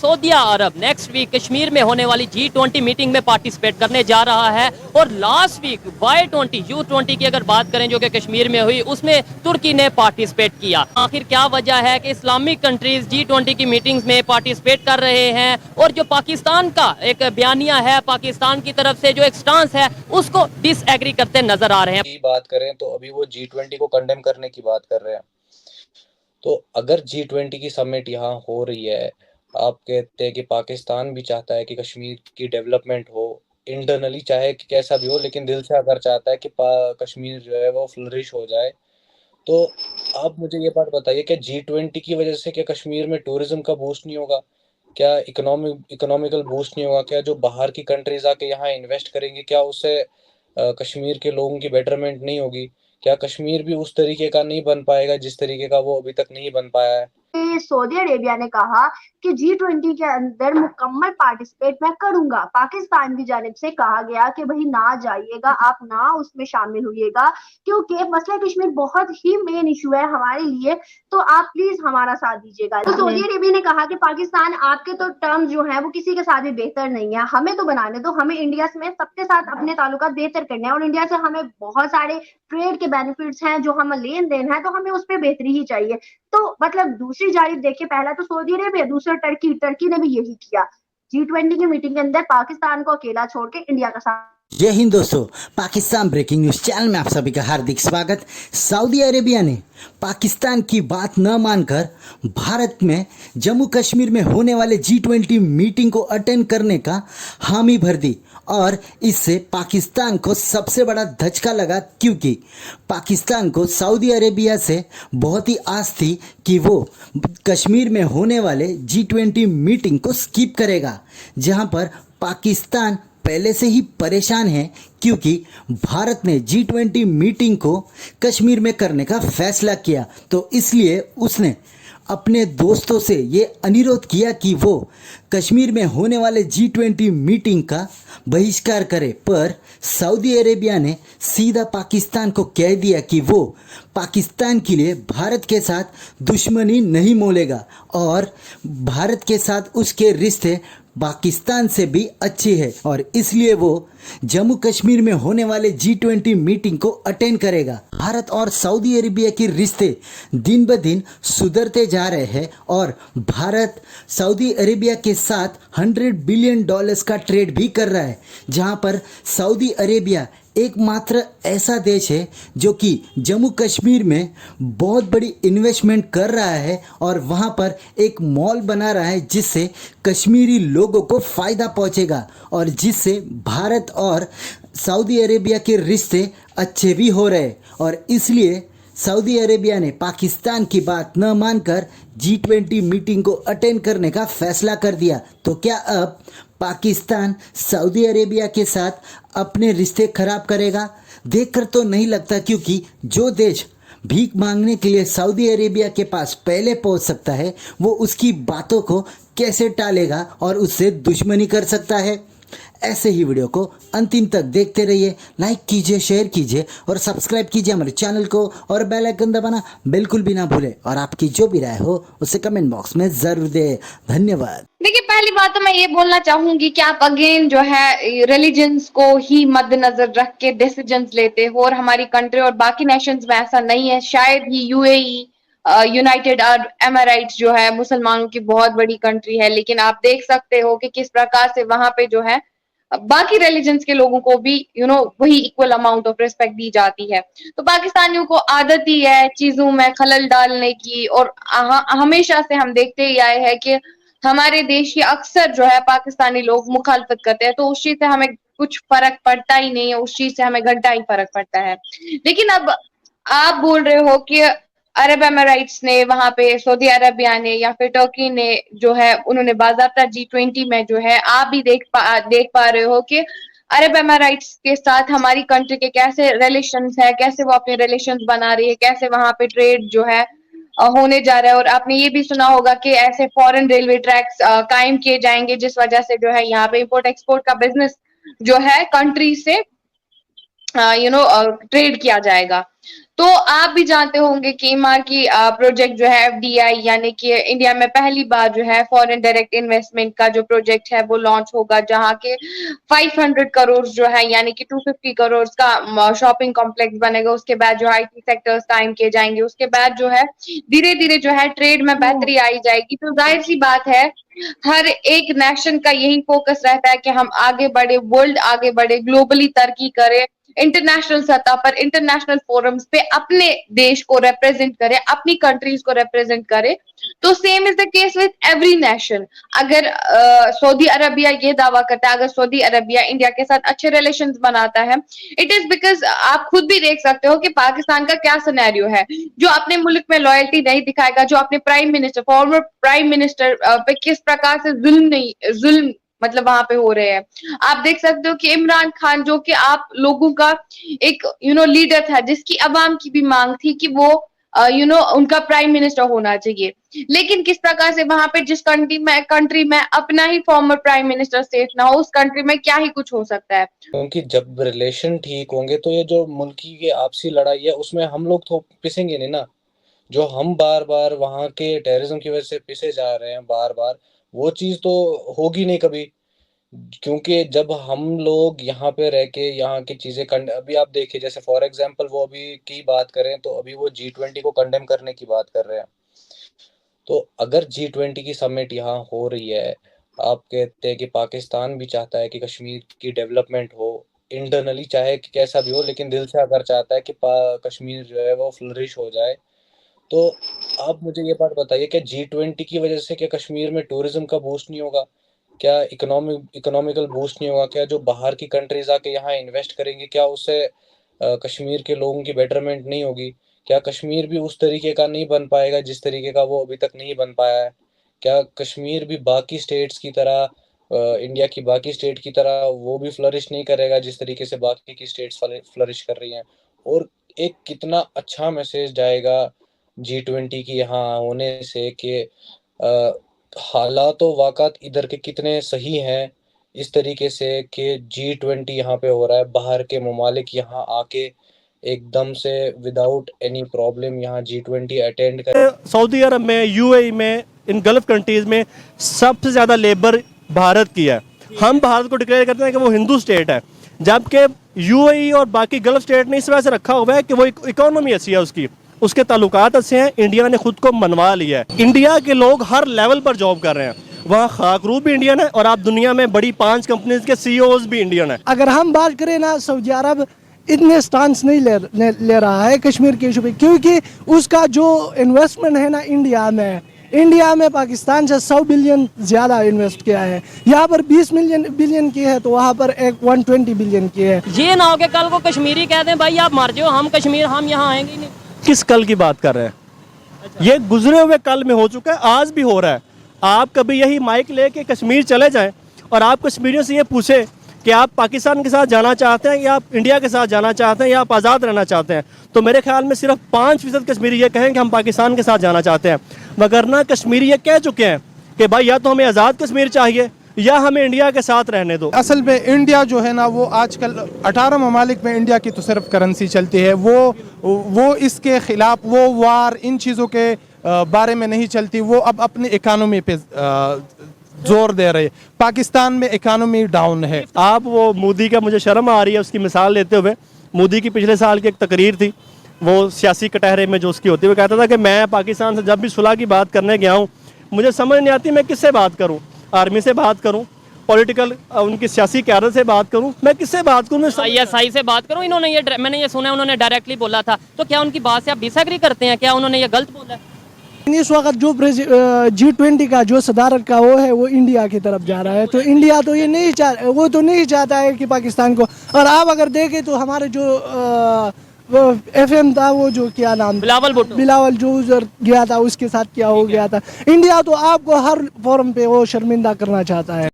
सऊदीया अरब next week Kashmir में होने वाली G20 मीटिंग में पार्टिसिपेट करने जा रहा है और लास्ट वीक Y20 U20 की अगर बात करें जो कि कश्मीर में हुई उसमें तुर्की ने पार्टिसिपेट किया। आखिर क्या वजह है कि इस्लामिक कंट्रीज G20 की मीटिंग्स में पार्टिसिपेट कर रहे हैं और जो पाकिस्तान का एक बयानिया है, पाकिस्तान की तरफ से जो एक स्टांस है उसको डिसएग्री करते नजर आ रहे हैं। बात करें तो अभी वो G20 को कंडेम करने की बात कर रहे हैं। तो अगर G20 की समिट यहाँ हो रही है, आप कहते हैं कि पाकिस्तान भी चाहता है कि कश्मीर की डेवलपमेंट हो, इंटरनली चाहे कि कैसा भी हो, लेकिन दिल से अगर चाहता है कि कश्मीर जो है वो फ्लरिश हो जाए, तो आप मुझे ये बात बताइए कि G20 की वजह से क्या कश्मीर में टूरिज्म का बूस्ट नहीं होगा? क्या इकोनॉमिकल बूस्ट नहीं होगा? क्या जो बाहर की कंट्रीज आके यहाँ इन्वेस्ट करेंगे, क्या उससे कश्मीर के लोगों की बेटरमेंट नहीं होगी? क्या कश्मीर भी उस तरीके का नहीं बन पाएगा जिस तरीके का वो अभी तक नहीं बन पाया है? सऊदी अरेबिया ने कहा कि G20 के अंदर मुकम्मल पार्टिसिपेट मैं करूंगा। पाकिस्तान की जानिब से कहा गया कि भाई ना जाइएगा, आप ना उसमें शामिल होइएगा, क्योंकि मसला कश्मीर बहुत ही मेन इशू है हमारे लिए, तो आप प्लीज हमारा साथ दीजिएगा। तो सऊदी अरेबिया ने कहा कि पाकिस्तान आपके तो टर्म्स जो है वो किसी के साथ भी बेहतर नहीं है, हमें तो बनाने दो, हमें इंडिया में सबके साथ अपने ताल्लुकात बेहतर करने हैं और इंडिया से हमें बहुत सारे ट्रेड के बेनिफिट्स हैं, जो हम लेन देन है, तो हमें उस पर बेहतरी ही चाहिए। तो मतलब दूसरी जानिब देखिए, पहला तो सऊदी अरेबिया, दूसरा टर्की। टर्की ने भी यही किया। G20 की मीटिंग के अंदर पाकिस्तान को अकेला छोड़ के इंडिया का साथ। जय हिंद दोस्तों, पाकिस्तान ब्रेकिंग न्यूज चैनल में आप सभी का हार्दिक स्वागत। सऊदी अरेबिया ने पाकिस्तान की बात न मानकर भारत में जम्मू कश्मीर में होने वाले G20 मीटिंग को अटेंड करने का हामी भर दी और इससे पाकिस्तान को सबसे बड़ा धचका लगा, क्योंकि पाकिस्तान को सऊदी अरेबिया से बहुत ही आस थी कि वो कश्मीर में होने वाले G20 मीटिंग को स्किप करेगा, जहां पर पाकिस्तान पहले से ही परेशान है क्योंकि भारत ने G20 मीटिंग को कश्मीर में करने का फैसला किया। तो इसलिए उसने अपने दोस्तों से ये अनुरोध किया कि वो कश्मीर में होने वाले G20 मीटिंग का बहिष्कार करे, पर सऊदी अरेबिया ने सीधा पाकिस्तान को कह दिया कि वो पाकिस्तान के लिए भारत के साथ दुश्मनी नहीं मोलेगा और भारत के साथ उसके रिश्ते पाकिस्तान से भी अच्छी है और इसलिए वो जम्मू कश्मीर में होने वाले G20 मीटिंग को अटेंड करेगा। भारत और सऊदी अरेबिया के रिश्ते दिन ब दिन सुधरते जा रहे हैं और भारत सऊदी अरेबिया के साथ $100 बिलियन का ट्रेड भी कर रहा है, जहां पर सऊदी अरेबिया एकमात्र ऐसा देश है जो कि जम्मू कश्मीर में बहुत बड़ी इन्वेस्टमेंट कर रहा है और वहां पर एक मॉल बना रहा है जिससे कश्मीरी लोगों को फ़ायदा पहुंचेगा और जिससे भारत और सऊदी अरेबिया के रिश्ते अच्छे भी हो रहे। और इसलिए सऊदी अरेबिया ने पाकिस्तान की बात न मानकर G20 मीटिंग को अटेंड करने का फैसला कर दिया। तो क्या अब पाकिस्तान सऊदी अरेबिया के साथ अपने रिश्ते खराब करेगा? देखकर तो नहीं लगता, क्योंकि जो देश भीख मांगने के लिए सऊदी अरेबिया के पास पहले पहुंच सकता है वो उसकी बातों को कैसे टालेगा और उससे दुश्मनी कर सकता है। ऐसे ही वीडियो को अंतिम तक देखते रहिए, लाइक कीजिए, शेयर कीजिए और सब्सक्राइब कीजिए हमारे चैनल को और बेल आइकन दबाना बिल्कुल भी ना भूलें और आपकी जो भी राय हो उसे कमेंट बॉक्स में जरूर दें। धन्यवाद। देखिए, पहली बात तो मैं ये बोलना चाहूंगी कि आप अगेन जो है रिलीजन्स को ही मद्देनजर रख के डिसीजंस लेते हो और हमारी कंट्री और बाकी नेशंस में ऐसा नहीं है। शायद ही यूएई यूनाइटेड अरब एमिरेट्स जो है मुसलमानों की बहुत बड़ी कंट्री है, लेकिन आप देख सकते हो कि किस प्रकार से वहां पे जो है बाकी रिलीजन्स के लोगों को भी वही इक्वल अमाउंट ऑफ रिस्पेक्ट दी जाती है। तो पाकिस्तानियों को आदत ही है चीजों में खलल डालने की और हमेशा से हम देखते ही आए हैं कि हमारे देश के अक्सर जो है पाकिस्तानी लोग मुखालफत करते हैं, तो उस चीज से हमें कुछ फर्क पड़ता ही नहीं है, उस चीज से हमें घंटा ही फर्क पड़ता है। लेकिन अब आप बोल रहे हो कि अरब एमिरेट्स ने वहां पे सऊदी अरेबिया ने या फिर टर्की ने जो है उन्होंने बाज़ाब्ता G20 में जो है आप भी देख पा रहे हो कि अरब एमिरेट्स के साथ हमारी कंट्री के कैसे रिलेशंस है, कैसे वो अपने रिलेशंस बना रही है, कैसे वहां पे ट्रेड जो है होने जा रहा है। और आपने ये भी सुना होगा कि ऐसे फॉरेन रेलवे ट्रैक्स कायम किए जाएंगे जिस वजह से जो है यहाँ पे इंपोर्ट एक्सपोर्ट का बिजनेस जो है कंट्री से ट्रेड किया जाएगा। तो आप भी जानते होंगे कि ईमा की प्रोजेक्ट जो है एफडीआई यानी कि इंडिया में पहली बार जो है फॉरेन डायरेक्ट इन्वेस्टमेंट का जो प्रोजेक्ट है वो लॉन्च होगा, जहां के 500 करोड़ जो है यानी कि 250 करोड़ का शॉपिंग कॉम्प्लेक्स बनेगा। उसके बाद जो आईटी सेक्टर्स कायम किए जाएंगे, उसके बाद जो है धीरे धीरे जो है ट्रेड में बेहतरी आई जाएगी। तो जाहिर सी बात है हर एक नेशन का यही फोकस रहता है कि हम आगे बढ़े, वर्ल्ड आगे बढ़े, ग्लोबली तरक्की करे, इंटरनेशनल सतह पर इंटरनेशनल फोरम्स पे अपने देश को रिप्रेजेंट करे, अपनी कंट्रीज को रिप्रेजेंट करे। तो same is the case with every nation. अगर सऊदी अरबिया ये दावा करता है, अगर सऊदी अरबिया इंडिया के साथ अच्छे रिलेशंस बनाता है, इट इज बिकॉज आप खुद भी देख सकते हो कि पाकिस्तान का क्या सिनेरियो है। जो अपने मुल्क में लॉयल्टी नहीं दिखाएगा, जो अपने prime minister, former prime minister पे किस प्रकार से जुल्म मतलब वहां पे हो रहे हैं। आप देख सकते हो कि इमरान खान जो कि आप लोगों का एक लीडर था, जिसकी अवाम की भी मांग थी कि वो उनका प्राइम मिनिस्टर होना चाहिए, लेकिन किस प्रकार से वहां पे जिस कंट्री में अपना ही फॉर्मर प्राइम मिनिस्टर सेफ ना हो, उस कंट्री में क्या ही कुछ हो सकता है। क्योंकि जब रिलेशन ठीक होंगे तो ये जो मुल्क की आपसी लड़ाई है उसमें हम लोग तो पिसेंगे नहीं ना। जो हम बार बार वहाँ के टेररिज्म की वजह से पिसे जा रहे हैं बार बार, वो चीज़ तो होगी नहीं कभी। क्योंकि जब हम लोग यहाँ पे रह के यहाँ की चीज़ें अभी आप देखिए, जैसे फॉर एग्जांपल वो अभी की बात करें तो अभी वो G20 को कंडेम करने की बात कर रहे हैं। तो अगर G20 की समिट यहाँ हो रही है, आप कहते हैं कि पाकिस्तान भी चाहता है कि कश्मीर की डेवलपमेंट हो, इंटरनली चाहे कि कैसा भी हो, लेकिन दिल से अगर चाहता है कि कश्मीर जो है वो फ्लरिश हो जाए, तो आप मुझे ये बात बताइए कि G20 की वजह से क्या कश्मीर में टूरिज्म का बूस्ट नहीं होगा? क्या इकोनॉमिकल बूस्ट नहीं होगा? क्या जो बाहर की कंट्रीज आके यहाँ इन्वेस्ट करेंगे, क्या उससे कश्मीर के लोगों की बेटरमेंट नहीं होगी? क्या कश्मीर भी उस तरीके का नहीं बन पाएगा जिस तरीके का वो अभी तक नहीं बन पाया है? क्या कश्मीर भी बाकी स्टेट्स की तरह, इंडिया की बाकी स्टेट की तरह वो भी फ्लरिश नहीं करेगा जिस तरीके से बाकी की स्टेट्स फ्लरिश कर रही हैं? और एक कितना अच्छा मैसेज जाएगा G20 की यहाँ होने से कि हालात वाक़ात इधर के कितने सही हैं, इस तरीके से कि G20 यहाँ पे हो रहा है, बाहर के ममालिक यहाँ आके एकदम से विदाउट एनी प्रॉब्लम यहाँ G20 अटेंड कर। सऊदी अरब में, यूएई में, इन गल्फ कंट्रीज़ में सबसे ज़्यादा लेबर भारत की है। हम भारत को डिक्लेयर करते हैं कि वो हिंदू स्टेट है, जबकि यूएई और बाकी गल्फ स्टेट ने इस वजह से रखा हुआ है कि वो इकोनॉमी अच्छी है, उसके ताल्लुकात अच्छे हैं। इंडिया ने खुद को मनवा लिया है। इंडिया के लोग हर लेवल पर जॉब कर रहे हैं, वहाँ खाकरू भी इंडियन है और आप दुनिया में बड़ी 5 कंपनीज के CEOs भी इंडियन है। अगर हम बात करें ना, सऊदी अरब इतने स्टांस नहीं ले रहा है कश्मीर के इशू पे, क्योंकि उसका जो इन्वेस्टमेंट है ना इंडिया में पाकिस्तान से 100 बिलियन ज़्यादा इन्वेस्ट किया है। यहाँ पर 20 बिलियन की है तो वहाँ पर 120 बिलियन की है। ये ना हो कि कल को कश्मीरी कह दें भाई आप मर जाओ, हम कश्मीर हम यहाँ आएंगे नहीं। किस कल की बात कर रहे हैं? ये गुजरे हुए कल में हो चुका है, आज भी हो रहा है। आप कभी यही माइक लेके कश्मीर चले जाएं और आप कश्मीरियों से ये पूछे कि आप पाकिस्तान के साथ जाना चाहते हैं या आप इंडिया के साथ जाना चाहते हैं या आप आज़ाद रहना चाहते हैं, तो मेरे ख्याल में सिर्फ 5% कश्मीरी ये कहें कि हम पाकिस्तान के साथ जाना चाहते हैं। वगरना कश्मीरी ये कह चुके हैं कि भाई या तो हमें आज़ाद कश्मीर चाहिए या हमें इंडिया के साथ रहने दो। असल में इंडिया जो है ना, वो आजकल 18 ममालिक में इंडिया की तो सिर्फ करेंसी चलती है, वो इसके खिलाफ वो वार इन चीज़ों के बारे में नहीं चलती। वो अब अपनी इकानमी पे जोर दे रहे। पाकिस्तान में इकानमी डाउन है। आप वो मोदी का, मुझे शर्म आ रही है उसकी मिसाल लेते हुए, मोदी की पिछले साल की एक तकरीर थी, वो सियासी कटहरे में जो उसकी होती है, वो कहता था कि मैं पाकिस्तान से जब भी सुलह की बात करने गया हूँ, मुझे समझ नहीं आती मैं किससे बात करूँ, आर्मी से बात करूँ, पॉलिटिकल उनकी सियासी क्यादत से बात करूँ, मैं किससे बात करूँ? ISI से बात करूँ? इन्होंने मैंने ये सुना है उन्होंने डायरेक्टली बोला था, तो क्या उनकी बात से आप डिसएग्री करते हैं? क्या उन्होंने ये गलत बोला है? इस वक्त जो G20 का जो सदारत का वो है, वो इंडिया की तरफ जा रहा है। तो इंडिया तो ये नहीं चाहता है कि पाकिस्तान को। और आप अगर देखें तो हमारे जो FM था, वो जो क्या नाम, बिलावल जो उधर गया था, उसके साथ क्या हो गया था। इंडिया तो आपको हर फोरम पे वो शर्मिंदा करना चाहता है।